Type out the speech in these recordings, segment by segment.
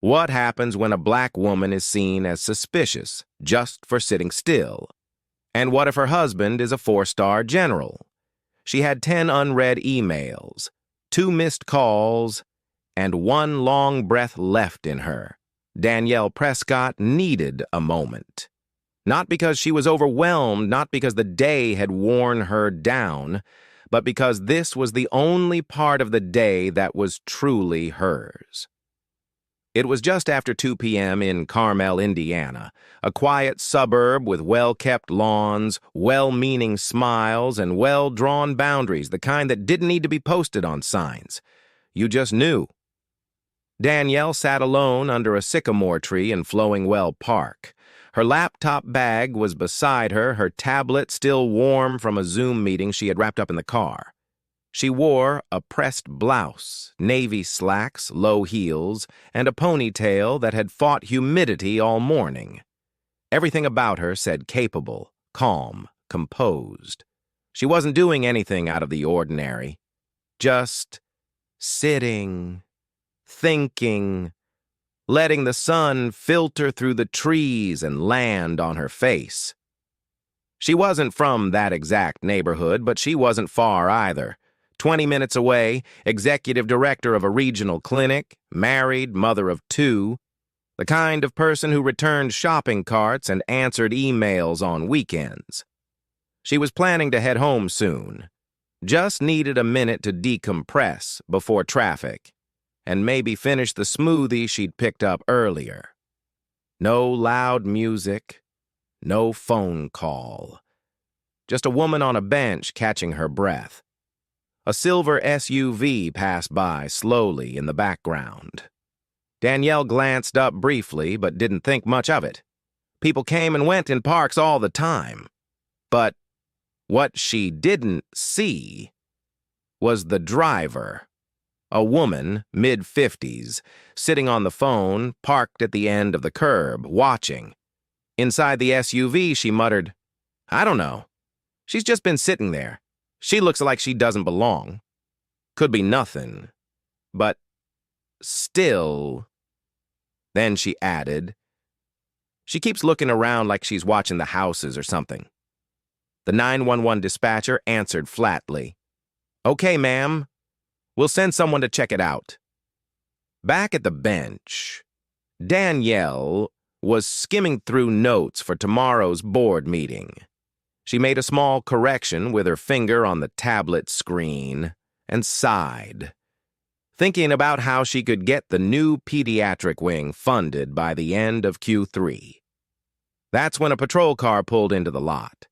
What happens when a black woman is seen as suspicious just for sitting still? And what if her husband is a four-star general? She had 10 unread emails, 2 missed calls, and 1 long breath left in her. Danielle Prescott needed a moment. Not because she was overwhelmed, not because the day had worn her down, but because this was the only part of the day that was truly hers. It was just after 2 p.m. in Carmel, Indiana, a quiet suburb with well-kept lawns, well-meaning smiles, and well-drawn boundaries, the kind that didn't need to be posted on signs. You just knew. Danielle sat alone under a sycamore tree in Flowing Well Park. Her laptop bag was beside her, her tablet still warm from a Zoom meeting she had wrapped up in the car. She wore a pressed blouse, navy slacks, low heels, and a ponytail that had fought humidity all morning. Everything about her said capable, calm, composed. She wasn't doing anything out of the ordinary. Just sitting, thinking, letting the sun filter through the trees and land on her face. She wasn't from that exact neighborhood, but she wasn't far either. 20 minutes away, executive director of a regional clinic, married, mother of 2, the kind of person who returned shopping carts and answered emails on weekends. She was planning to head home soon. Just needed a minute to decompress before traffic, and maybe finish the smoothie she'd picked up earlier. No loud music, no phone call. Just a woman on a bench catching her breath. A silver SUV passed by slowly in the background. Danielle glanced up briefly, but didn't think much of it. People came and went in parks all the time. But what she didn't see was the driver. A woman, mid-50s, sitting on the phone, parked at the end of the curb, watching. Inside the SUV, she muttered, "I don't know. She's just been sitting there. She looks like she doesn't belong." Could be nothing. But still. Then she added, "She keeps looking around like she's watching the houses or something." The 911 dispatcher answered flatly, "Okay, ma'am. We'll send someone to check it out." Back at the bench, Danielle was skimming through notes for tomorrow's board meeting. She made a small correction with her finger on the tablet screen and sighed, thinking about how she could get the new pediatric wing funded by the end of Q3. That's when a patrol car pulled into the lot.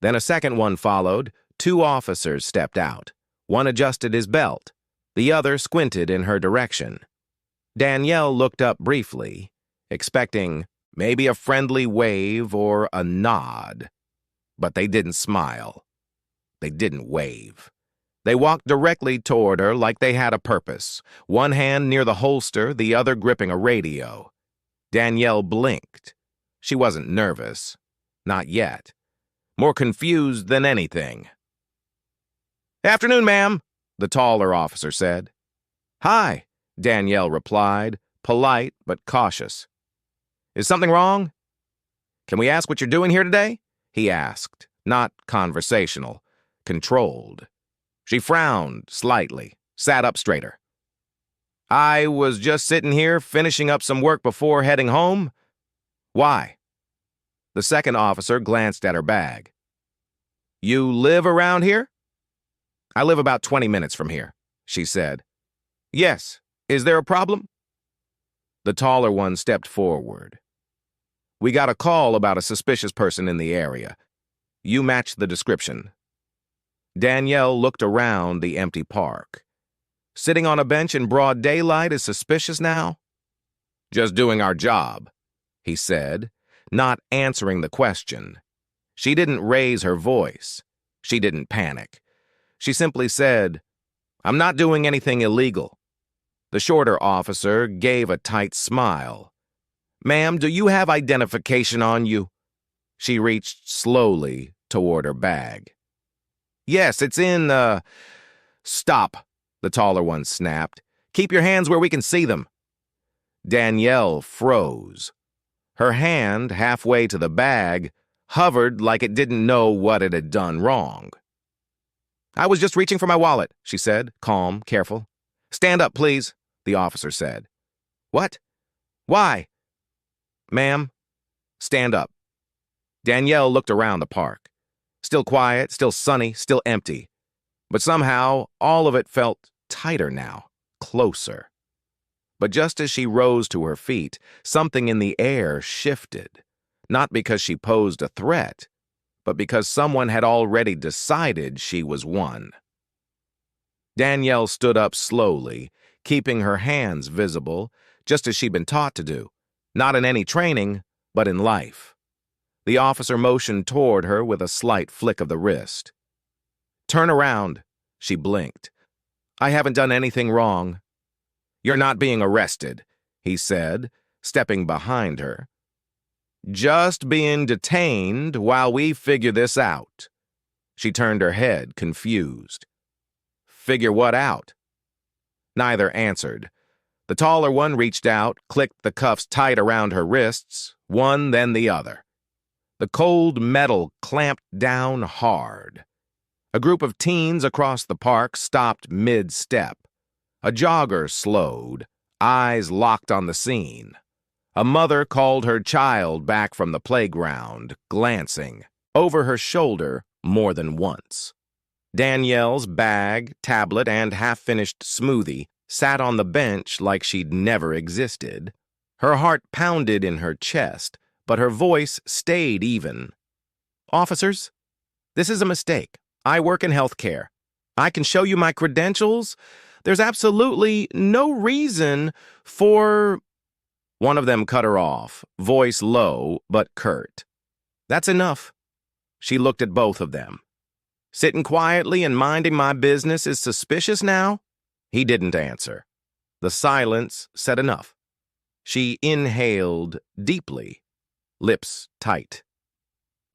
Then a second one followed. 2 officers stepped out. One adjusted his belt. The other squinted in her direction. Danielle looked up briefly, expecting maybe a friendly wave or a nod. But they didn't smile. They didn't wave. They walked directly toward her like they had a purpose, one hand near the holster, the other gripping a radio. Danielle blinked. She wasn't nervous. Not yet. More confused than anything. "Afternoon, ma'am," the taller officer said. "Hi," Danielle replied, polite but cautious. "Is something wrong?" "Can we ask what you're doing here today?" he asked, not conversational, controlled. She frowned slightly, sat up straighter. "I was just sitting here finishing up some work before heading home." "Why?" The second officer glanced at her bag. "You live around here?" "I live about 20 minutes from here," she said. "Yes. Is there a problem?" The taller one stepped forward. "We got a call about a suspicious person in the area. You match the description." Danielle looked around the empty park. Sitting on a bench in broad daylight is suspicious now? "Just doing our job," he said, not answering the question. She didn't raise her voice. She didn't panic. She simply said, "I'm not doing anything illegal." The shorter officer gave a tight smile. "Ma'am, do you have identification on you?" She reached slowly toward her bag. "Yes, it's in, "Stop," the taller one snapped. "Keep your hands where we can see them." Danielle froze. Her hand, halfway to the bag, hovered like it didn't know what it had done wrong. "I was just reaching for my wallet," she said, calm, careful. "Stand up, please," the officer said. "What? Why?" "Ma'am, stand up." Danielle looked around the park. Still quiet, still sunny, still empty. But somehow, all of it felt tighter now, closer. But just as she rose to her feet, something in the air shifted. Not because she posed a threat, but because someone had already decided she was one. Danielle stood up slowly, keeping her hands visible, just as she'd been taught to do, not in any training, but in life. The officer motioned toward her with a slight flick of the wrist. "Turn around," she blinked. "I haven't done anything wrong." "You're not being arrested," he said, stepping behind her. "Just being detained while we figure this out." She turned her head, confused. "Figure what out?" Neither answered. The taller one reached out, clicked the cuffs tight around her wrists, one then the other. The cold metal clamped down hard. A group of teens across the park stopped mid-step. A jogger slowed, eyes locked on the scene. A mother called her child back from the playground, glancing over her shoulder more than once. Danielle's bag, tablet, and half-finished smoothie sat on the bench like she'd never existed. Her heart pounded in her chest, but her voice stayed even. "Officers, this is a mistake. I work in healthcare. I can show you my credentials. There's absolutely no reason for—" One of them cut her off, voice low but curt. "That's enough." She looked at both of them. "Sitting quietly and minding my business is suspicious now?" He didn't answer. The silence said enough. She inhaled deeply, lips tight.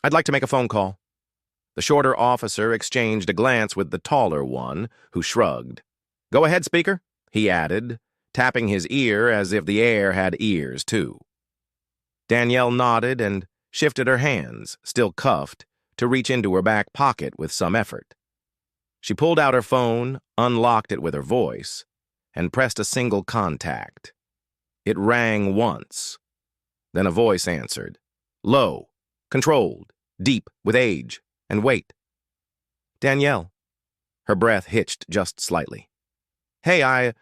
"I'd like to make a phone call." The shorter officer exchanged a glance with the taller one, who shrugged. "Go ahead, speaker," he added, tapping his ear as if the air had ears, too. Danielle nodded and shifted her hands, still cuffed, to reach into her back pocket with some effort. She pulled out her phone, unlocked it with her voice, and pressed a single contact. It rang once. Then a voice answered, low, controlled, deep with age and weight. "Danielle." Her breath hitched just slightly. "Hey,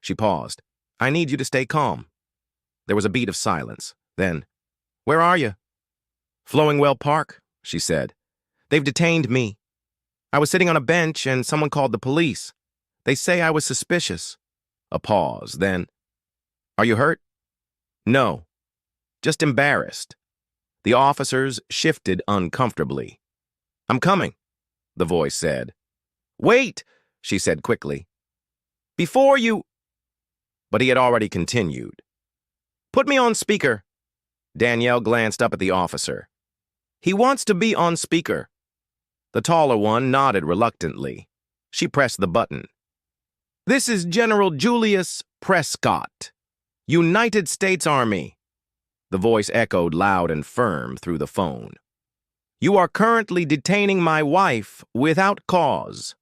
She paused. "I need you to stay calm." There was a beat of silence. Then, "Where are you?" "Flowingwell Park," she said. "They've detained me. I was sitting on a bench and someone called the police. They say I was suspicious." A pause, then, "Are you hurt?" "No. Just embarrassed." The officers shifted uncomfortably. "I'm coming," the voice said. "Wait," she said quickly. "Before you—" But he had already continued. "Put me on speaker." Danielle glanced up at the officer. "He wants to be on speaker." The taller one nodded reluctantly. She pressed the button. "This is General Julius Prescott, United States Army." The voice echoed loud and firm through the phone. "You are currently detaining my wife without cause.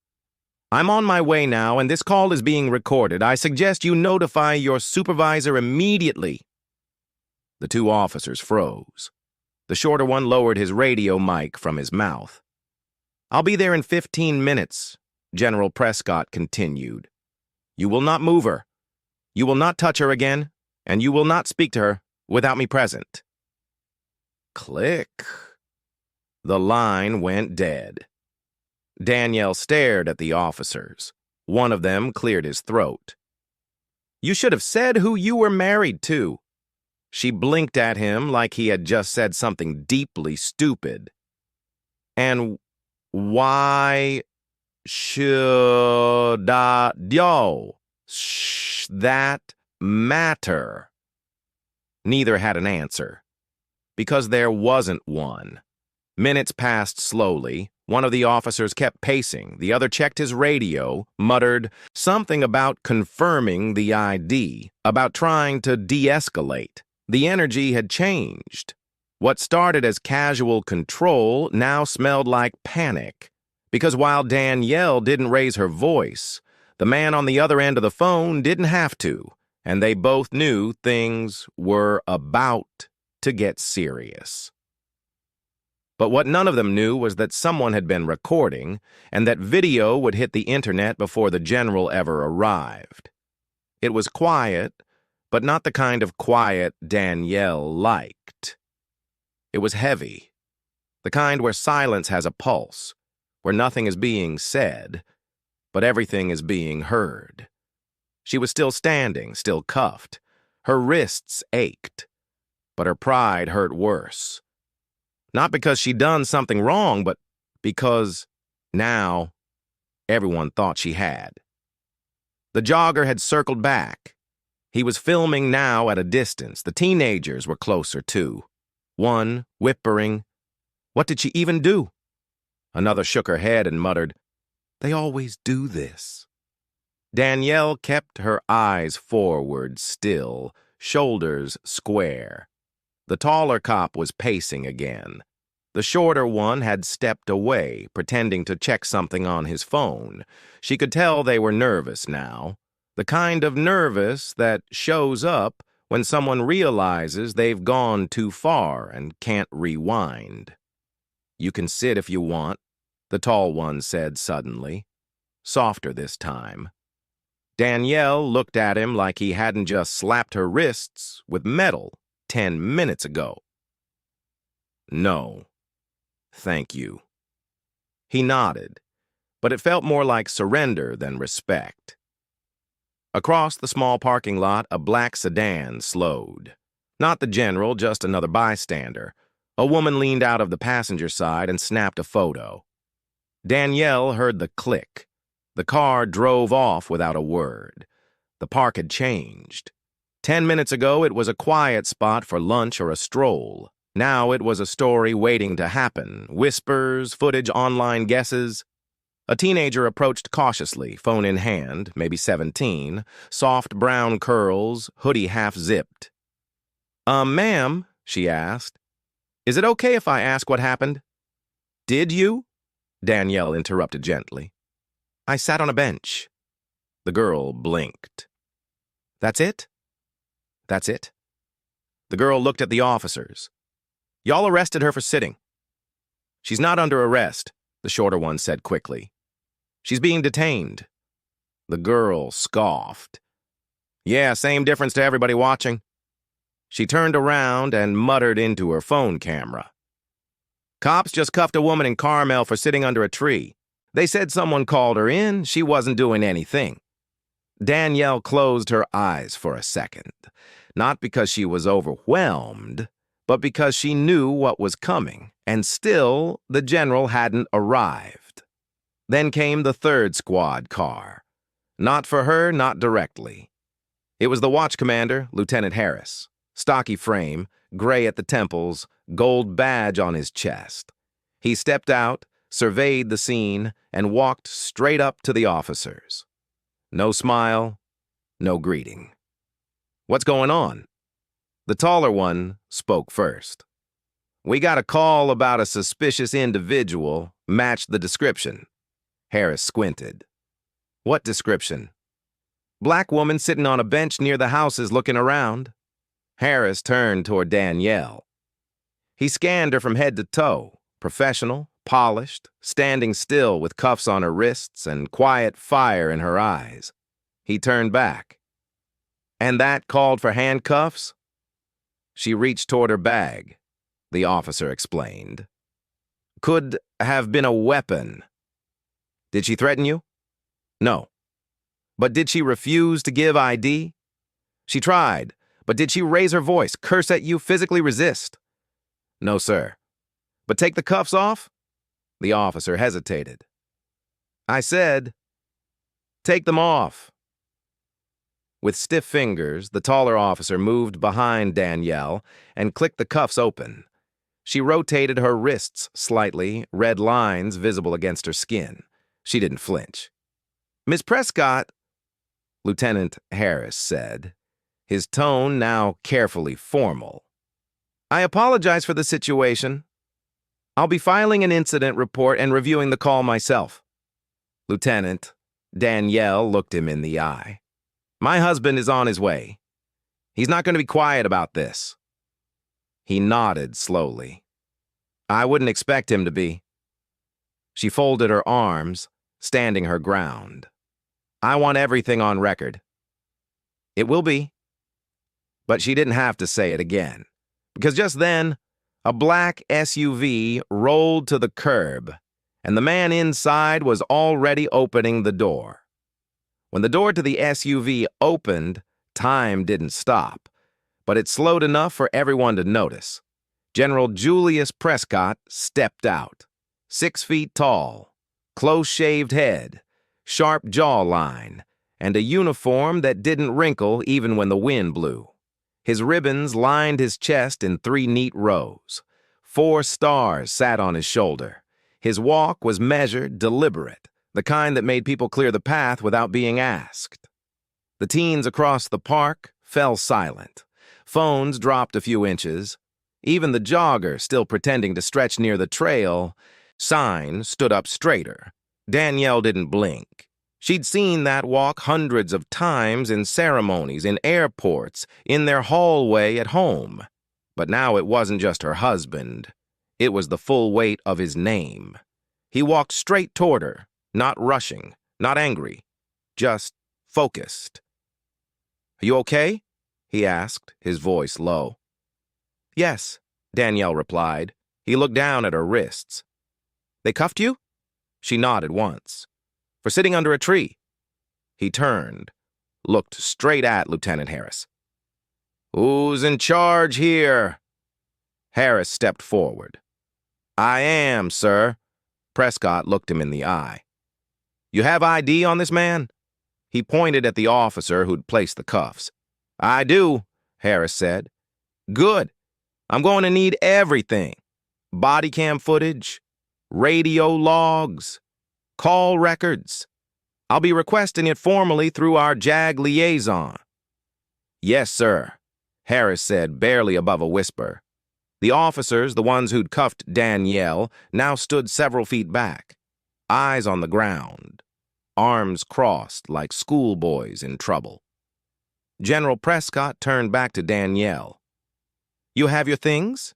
I'm on my way now, and this call is being recorded. I suggest you notify your supervisor immediately." The two officers froze. The shorter one lowered his radio mic from his mouth. "I'll be there in 15 minutes, General Prescott continued. "You will not move her. You will not touch her again, and you will not speak to her without me present." Click. The line went dead. Danielle stared at the officers. One of them cleared his throat. "You should have said who you were married to." She blinked at him like he had just said something deeply stupid. "And why should that matter?" Neither had an answer. Because there wasn't one. Minutes passed slowly. One of the officers kept pacing. The other checked his radio, muttered something about confirming the ID, about trying to de-escalate. The energy had changed. What started as casual control now smelled like panic. Because while Danielle didn't raise her voice, the man on the other end of the phone didn't have to, and they both knew things were about to get serious. But what none of them knew was that someone had been recording, and that video would hit the internet before the general ever arrived. It was quiet, but not the kind of quiet Danielle liked. It was heavy, the kind where silence has a pulse, where nothing is being said, but everything is being heard. She was still standing, still cuffed. Her wrists ached, but her pride hurt worse. Not because she'd done something wrong, but because now everyone thought she had. The jogger had circled back. He was filming now at a distance. The teenagers were closer, too. One, whimpering. What did she even do? Another shook her head and muttered, "They always do this." Danielle kept her eyes forward still, shoulders square. The taller cop was pacing again. The shorter one had stepped away, pretending to check something on his phone. She could tell they were nervous now, the kind of nervous that shows up when someone realizes they've gone too far and can't rewind. "You can sit if you want," the tall one said suddenly, softer this time. Danielle looked at him like he hadn't just slapped her wrists with metal 10 minutes ago. "No, thank you." He nodded, but it felt more like surrender than respect. Across the small parking lot, a black sedan slowed. Not the general, just another bystander. A woman leaned out of the passenger side and snapped a photo. Danielle heard the click. The car drove off without a word. The park had changed. 10 minutes ago, it was a quiet spot for lunch or a stroll. Now it was a story waiting to happen. Whispers, footage, online guesses. A teenager approached cautiously, phone in hand, maybe 17, soft brown curls, hoodie half-zipped. Ma'am," she asked, "is it okay if I ask what happened?" "Did you?" Danielle interrupted gently. "I sat on a bench." The girl blinked. "That's it?" "That's it." The girl looked at the officers. "Y'all arrested her for sitting." "She's not under arrest," the shorter one said quickly. "She's being detained." The girl scoffed. "Yeah, same difference to everybody watching." She turned around and muttered into her phone camera. "Cops just cuffed a woman in Carmel for sitting under a tree. They said someone called her in. She wasn't doing anything." Danielle closed her eyes for a second, not because she was overwhelmed, but because she knew what was coming, and still the general hadn't arrived. Then came the third squad car. Not for her, not directly. It was the watch commander, Lieutenant Harris. Stocky frame, gray at the temples, gold badge on his chest. He stepped out, surveyed the scene, and walked straight up to the officers. No smile, no greeting. "What's going on?" The taller one spoke first. "We got a call about a suspicious individual, matched the description." Harris squinted. "What description?" "Black woman sitting on a bench near the houses looking around." Harris turned toward Danielle. He scanned her from head to toe, professional, polished, standing still with cuffs on her wrists and quiet fire in her eyes. He turned back. "And that called for handcuffs?" She reached toward her bag, the officer explained. "Could have been a weapon." "Did she threaten you?" "No." "But did she refuse to give ID?" "She tried, but did she raise her voice, curse at you, physically resist?" "No, sir." "But take the cuffs off?" The officer hesitated. "I said, take them off." With stiff fingers, the taller officer moved behind Danielle and clicked the cuffs open. She rotated her wrists slightly, red lines visible against her skin. She didn't flinch. "Miss Prescott," Lieutenant Harris said, his tone now carefully formal. "I apologize for the situation. I'll be filing an incident report and reviewing the call myself." "Lieutenant," Danielle looked him in the eye, "my husband is on his way. He's not going to be quiet about this." He nodded slowly. "I wouldn't expect him to be." She folded her arms, standing her ground. "I want everything on record." "It will be." But she didn't have to say it again, because just then, a black SUV rolled to the curb, and the man inside was already opening the door. When the door to the SUV opened, time didn't stop, but it slowed enough for everyone to notice. General Julius Prescott stepped out, 6 feet tall, close-shaved head, sharp jawline, and a uniform that didn't wrinkle even when the wind blew. His ribbons lined his chest in 3 neat rows. 4 stars sat on his shoulder. His walk was measured, deliberate, the kind that made people clear the path without being asked. The teens across the park fell silent. Phones dropped a few inches. Even the jogger, still pretending to stretch near the trail, sign stood up straighter. Danielle didn't blink. She'd seen that walk hundreds of times in ceremonies, in airports, in their hallway at home. But now it wasn't just her husband. It was the full weight of his name. He walked straight toward her, not rushing, not angry, just focused. "Are you okay?" he asked, his voice low. "Yes," Danielle replied. He looked down at her wrists. "They cuffed you?" She nodded once. "For sitting under a tree." He turned, looked straight at Lieutenant Harris. "Who's in charge here?" Harris stepped forward. "I am, sir." Prescott looked him in the eye. "You have ID on this man?" He pointed at the officer who'd placed the cuffs. "I do," Harris said. "Good. I'm going to need everything. Body cam footage, radio logs, call records. I'll be requesting it formally through our JAG liaison." "Yes, sir," Harris said, barely above a whisper. The officers, the ones who'd cuffed Danielle, now stood several feet back, eyes on the ground, arms crossed like schoolboys in trouble. General Prescott turned back to Danielle. "You have your things?"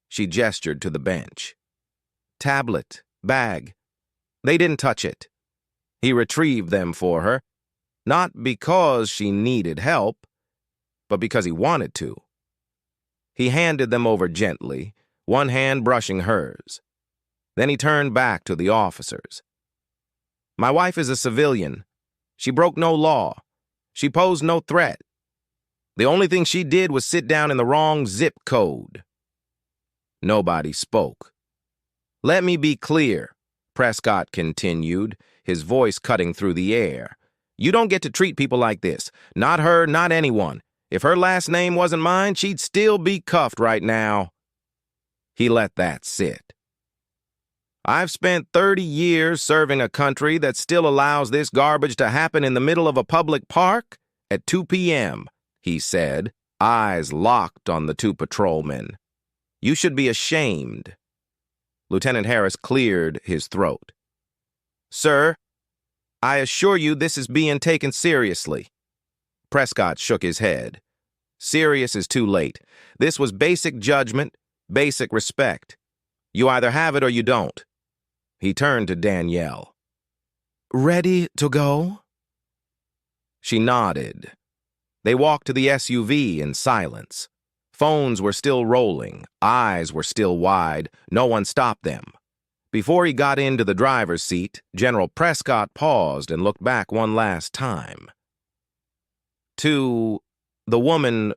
She gestured to the bench. "Tablet, bag." They didn't touch it. He retrieved them for her, not because she needed help, but because he wanted to. He handed them over gently, one hand brushing hers. Then he turned back to the officers. "My wife is a civilian. She broke no law. She posed no threat. The only thing she did was sit down in the wrong zip code." Nobody spoke. "Let me be clear," Prescott continued, his voice cutting through the air. "You don't get to treat people like this. Not her, not anyone. If her last name wasn't mine, she'd still be cuffed right now." He let that sit. "I've spent 30 years serving a country that still allows this garbage to happen in the middle of a public park at 2 p.m., he said, eyes locked on the 2 patrolmen. "You should be ashamed." Lieutenant Harris cleared his throat. "Sir, I assure you this is being taken seriously." Prescott shook his head. "Serious is too late. This was basic judgment, basic respect. You either have it or you don't." He turned to Danielle. "Ready to go?" She nodded. They walked to the SUV in silence. Phones were still rolling, eyes were still wide, no one stopped them. Before he got into the driver's seat, General Prescott paused and looked back one last time. "To the woman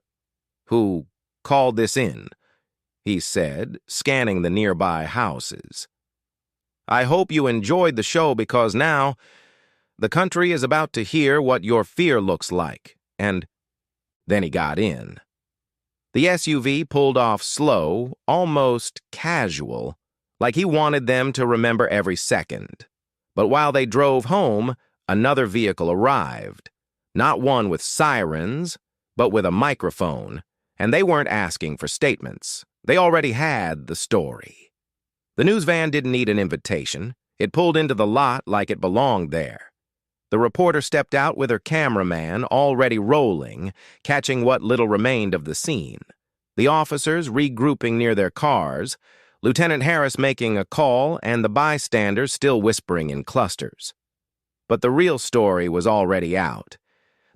who called this in," he said, scanning the nearby houses. "I hope you enjoyed the show because now the country is about to hear what your fear looks like." And then he got in. The SUV pulled off slow, almost casual, like he wanted them to remember every second. But while they drove home, another vehicle arrived. Not one with sirens, but with a microphone, and they weren't asking for statements. They already had the story. The news van didn't need an invitation. It pulled into the lot like it belonged there. The reporter stepped out with her cameraman already rolling, catching what little remained of the scene. The officers regrouping near their cars, Lieutenant Harris making a call, and the bystanders still whispering in clusters. But the real story was already out.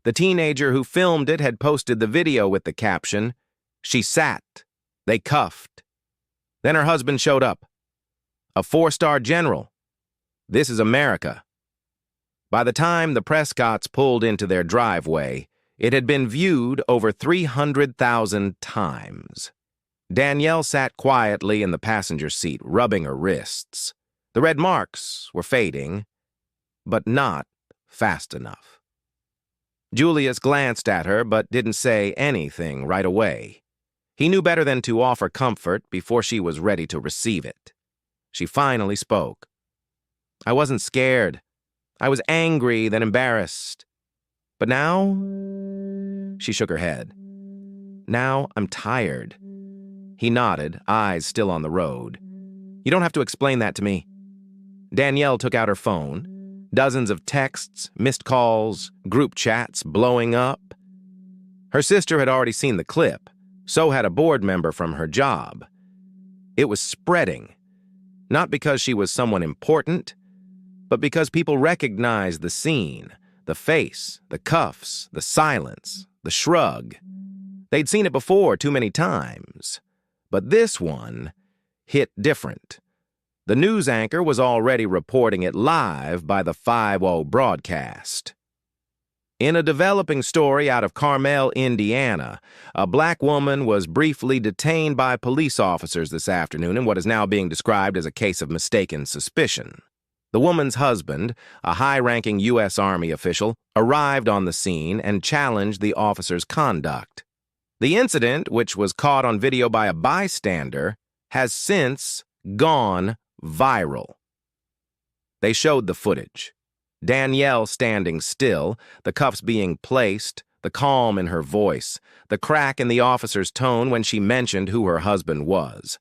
The teenager who filmed it had posted the video with the caption, "She sat. They cuffed." Then her husband showed up. A 4-star general. This is America. By the time the Prescotts pulled into their driveway, it had been viewed over 300,000 times. Danielle sat quietly in the passenger seat, rubbing her wrists. The red marks were fading, but not fast enough. Julius glanced at her but didn't say anything right away. He knew better than to offer comfort before she was ready to receive it. She finally spoke. "I wasn't scared. I was angry, then embarrassed. But now," she shook her head, "now I'm tired." He nodded, eyes still on the road. "You don't have to explain that to me." Danielle took out her phone. Dozens of texts, missed calls, group chats blowing up. Her sister had already seen the clip. So had a board member from her job. It was spreading, not because she was someone important, but because people recognized the scene, the face, the cuffs, the silence, the shrug. They'd seen it before too many times. But this one hit different. The news anchor was already reporting it live by the 5:00 broadcast. In a developing story out of Carmel, Indiana, a black woman was briefly detained by police officers this afternoon in what is now being described as a case of mistaken suspicion. The woman's husband, a high-ranking U.S. Army official, arrived on the scene and challenged the officer's conduct. The incident, which was caught on video by a bystander, has since gone viral. They showed the footage. Danielle standing still, the cuffs being placed, the calm in her voice, the crack in the officer's tone when she mentioned who her husband was.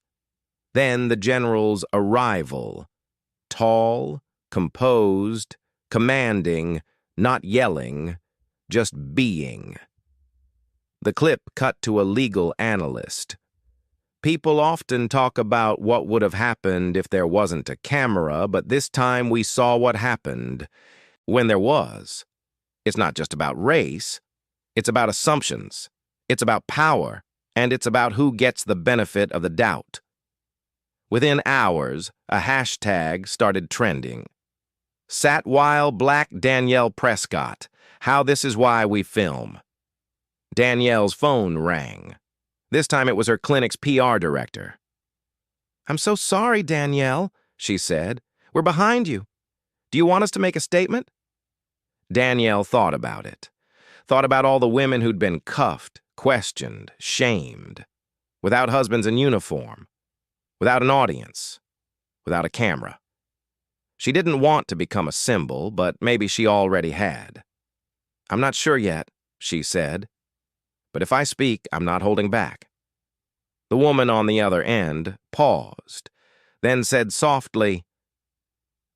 Then the general's arrival. Tall, composed, commanding, not yelling, just being. The clip cut to a legal analyst. "People often talk about what would have happened if there wasn't a camera, but this time we saw what happened when there was. It's not just about race. It's about assumptions. It's about power. And it's about who gets the benefit of the doubt." Within hours, a hashtag started trending. "Sat while Black Danielle Prescott. How this is why we film." Danielle's phone rang. This time it was her clinic's PR director. "I'm so sorry, Danielle," she said. "We're behind you. Do you want us to make a statement?" Danielle thought about it. Thought about all the women who'd been cuffed, questioned, shamed. Without husbands in uniform. Without an audience. Without a camera. She didn't want to become a symbol, but maybe she already had. "I'm not sure yet," she said. "But if I speak, I'm not holding back." The woman on the other end paused, then said softly,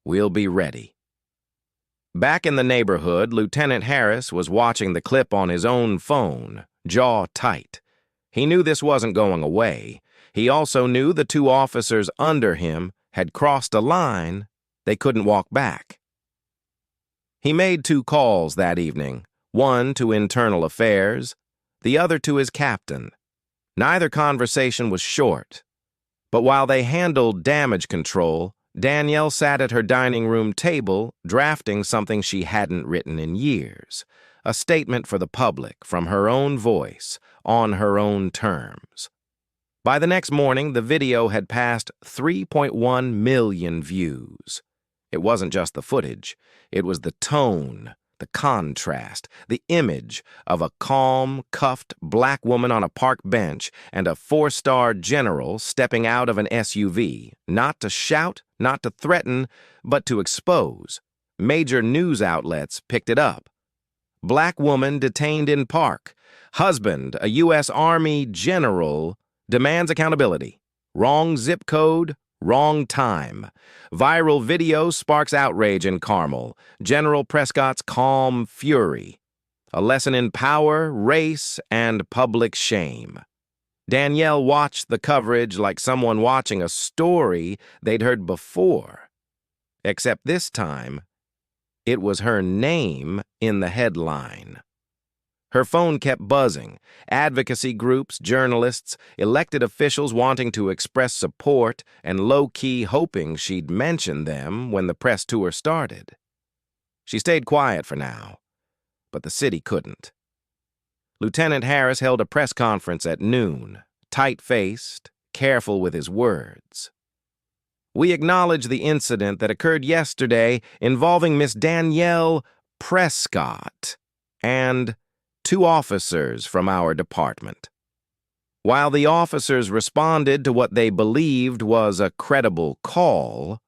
"We'll be ready." Back in the neighborhood, Lieutenant Harris was watching the clip on his own phone, jaw tight. He knew this wasn't going away. He also knew the two officers under him had crossed a line they couldn't walk back. He made 2 calls that evening, one to Internal Affairs, the other to his captain. Neither conversation was short. But while they handled damage control, Danielle sat at her dining room table drafting something she hadn't written in years, a statement for the public from her own voice, on her own terms. By the next morning, the video had passed 3.1 million views. It wasn't just the footage. It was the tone, The contrast, the image of a calm, cuffed black woman on a park bench and a four-star general stepping out of an SUV, not to shout, not to threaten, but to expose. Major news outlets picked it up. Black woman detained in park. Husband, a U.S. Army general, demands accountability. Wrong zip code, wrong time. Viral video sparks outrage in Carmel. General Prescott's calm fury. A lesson in power, race, and public shame. Danielle watched the coverage like someone watching a story they'd heard before. Except this time, it was her name in the headline. Her phone kept buzzing. Advocacy groups, journalists, elected officials wanting to express support and low-key hoping she'd mention them when the press tour started. She stayed quiet for now, but the city couldn't. Lieutenant Harris held a press conference at noon, tight-faced, careful with his words. We acknowledge the incident that occurred yesterday involving Miss Danielle Prescott and 2 officers from our department. While the officers responded to what they believed was a credible call,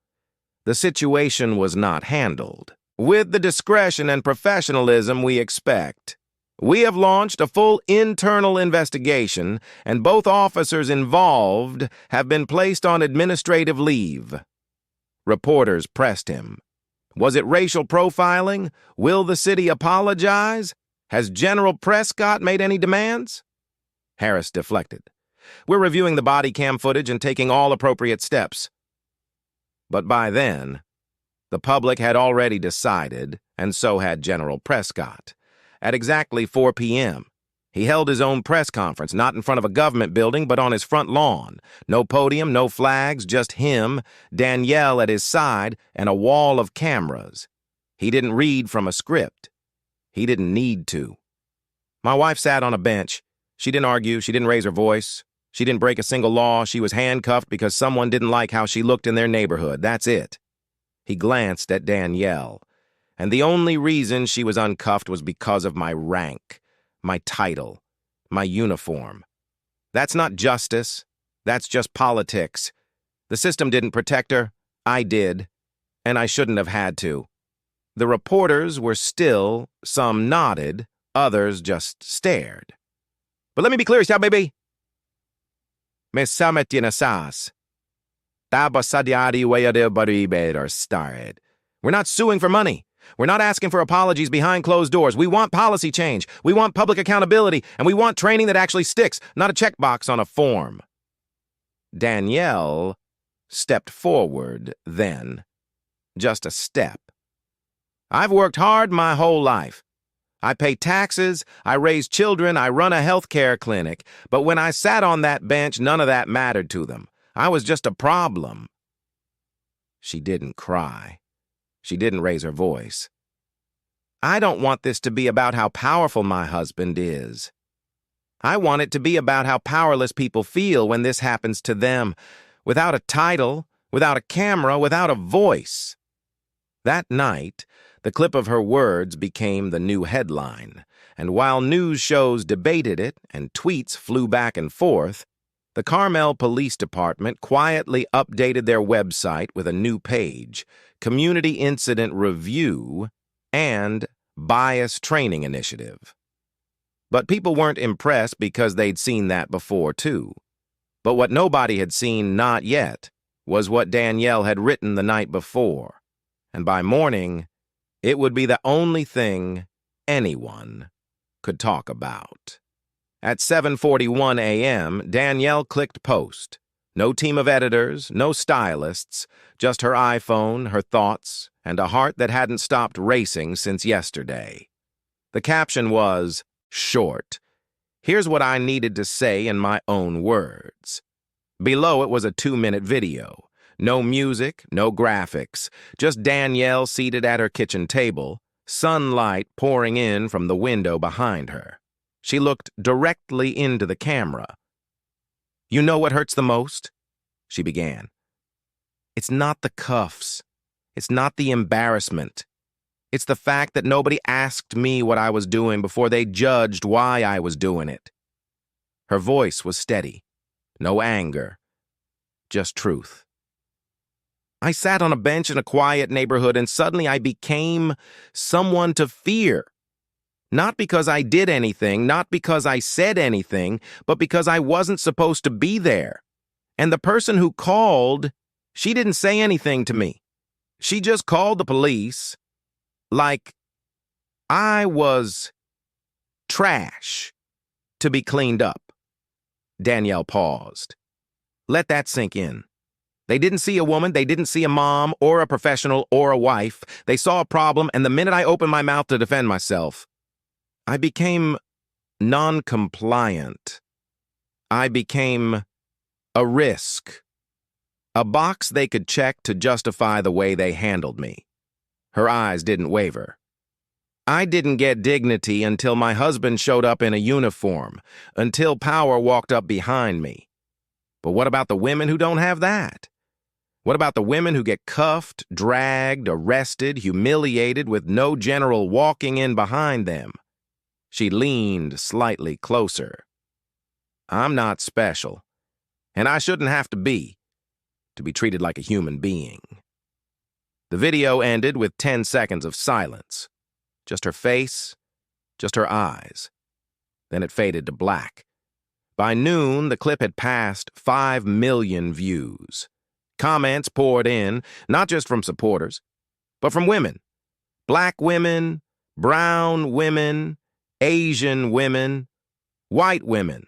the situation was not handled with the discretion and professionalism we expect. We have launched a full internal investigation, and both officers involved have been placed on administrative leave. Reporters pressed him. Was it racial profiling? Will the city apologize? Has General Prescott made any demands? Harris deflected. We're reviewing the body cam footage and taking all appropriate steps. But by then, the public had already decided, and so had General Prescott. At exactly 4 p.m., he held his own press conference, not in front of a government building, but on his front lawn. No podium, no flags, just him, Danielle at his side, and a wall of cameras. He didn't read from a script. He didn't need to. My wife sat on a bench. She didn't argue. She didn't raise her voice. She didn't break a single law. She was handcuffed because someone didn't like how she looked in their neighborhood. That's it. He glanced at Danielle. And the only reason she was uncuffed was because of my rank, my title, my uniform. That's not justice. That's just politics. The system didn't protect her. I did. And I shouldn't have had to. The reporters were still, some nodded, others just stared. But let me be clear, baby. Me sametina sas. Tabasadiari wayade baribed started. We're not suing for money. We're not asking for apologies behind closed doors. We want policy change. We want public accountability. And we want training that actually sticks, not a checkbox on a form. Danielle stepped forward then. Just a step. I've worked hard my whole life. I pay taxes, I raise children, I run a healthcare clinic. But when I sat on that bench, none of that mattered to them. I was just a problem. She didn't cry. She didn't raise her voice. I don't want this to be about how powerful my husband is. I want it to be about how powerless people feel when this happens to them, without a title, without a camera, without a voice. That night, the clip of her words became the new headline, and while news shows debated it and tweets flew back and forth, the Carmel Police Department quietly updated their website with a new page, Community Incident Review, and Bias Training Initiative. But people weren't impressed because they'd seen that before, too. But what nobody had seen, not yet, was what Danielle had written the night before. And by morning, it would be the only thing anyone could talk about. At 7:41 a.m., Danielle clicked post. No team of editors, no stylists, just her iPhone, her thoughts, and a heart that hadn't stopped racing since yesterday. The caption was, short. Here's what I needed to say in my own words. Below it was a 2-minute video. No music, no graphics, just Danielle seated at her kitchen table, sunlight pouring in from the window behind her. She looked directly into the camera. You know what hurts the most? She began. It's not the cuffs. It's not the embarrassment. It's the fact that nobody asked me what I was doing before they judged why I was doing it. Her voice was steady. No anger. Just truth. I sat on a bench in a quiet neighborhood and suddenly I became someone to fear. Not because I did anything, not because I said anything, but because I wasn't supposed to be there. And the person who called, she didn't say anything to me. She just called the police like I was trash to be cleaned up. Danielle paused. Let that sink in. They didn't see a woman, they didn't see a mom or a professional or a wife. They saw a problem, and the minute I opened my mouth to defend myself, I became non-compliant. I became a risk. A box they could check to justify the way they handled me. Her eyes didn't waver. I didn't get dignity until my husband showed up in a uniform, until power walked up behind me. But what about the women who don't have that? What about the women who get cuffed, dragged, arrested, humiliated with no general walking in behind them? She leaned slightly closer. I'm not special, and I shouldn't have to be treated like a human being. The video ended with 10 seconds of silence. Just her face, just her eyes. Then it faded to black. By noon, the clip had passed 5 million views. Comments poured in, not just from supporters, but from women. Black women, brown women, Asian women, white women.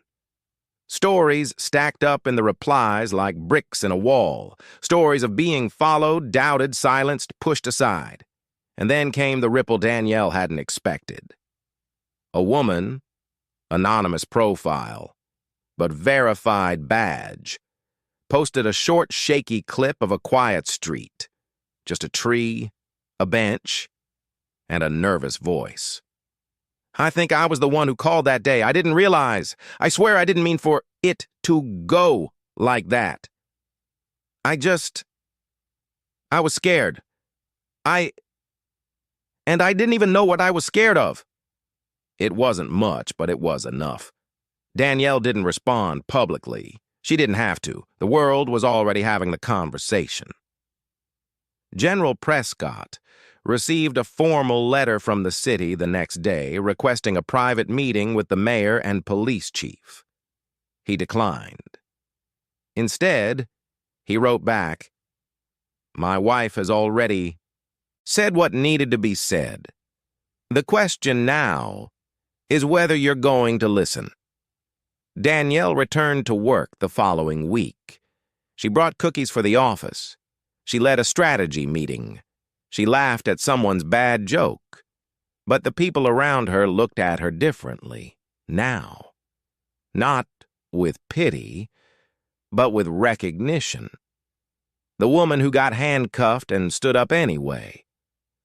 Stories stacked up in the replies like bricks in a wall. Stories of being followed, doubted, silenced, pushed aside. And then came the ripple Danielle hadn't expected. A woman, anonymous profile, but verified badge, posted a short, shaky clip of a quiet street. Just a tree, a bench, and a nervous voice. I think I was the one who called that day. I didn't realize. I swear I didn't mean for it to go like that. I was scared. And I didn't even know what I was scared of. It wasn't much, but it was enough. Danielle didn't respond publicly. She didn't have to. The world was already having the conversation. General Prescott received a formal letter from the city the next day requesting a private meeting with the mayor and police chief. He declined. Instead, he wrote back, "My wife has already said what needed to be said. The question now is whether you're going to listen." Danielle returned to work the following week. She brought cookies for the office. She led a strategy meeting. She laughed at someone's bad joke. But the people around her looked at her differently now. Not with pity, but with recognition. The woman who got handcuffed and stood up anyway.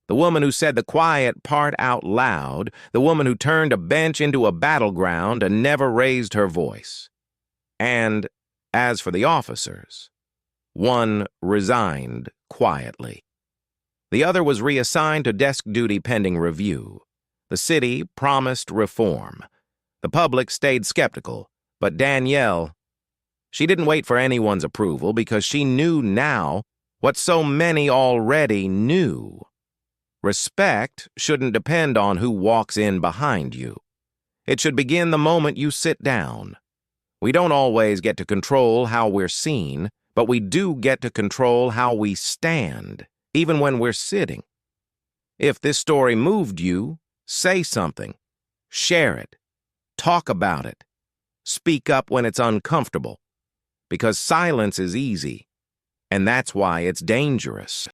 The woman who said the quiet part out loud. The woman who turned a bench into a battleground and never raised her voice. And as for the officers, one resigned quietly. The other was reassigned to desk duty pending review. The city promised reform. The public stayed skeptical, but Danielle, she didn't wait for anyone's approval because she knew now what so many already knew. Respect shouldn't depend on who walks in behind you. It should begin the moment you sit down. We don't always get to control how we're seen, but we do get to control how we stand, even when we're sitting. If this story moved you, say something. Share it. Talk about it. Speak up when it's uncomfortable. Because silence is easy, and that's why it's dangerous.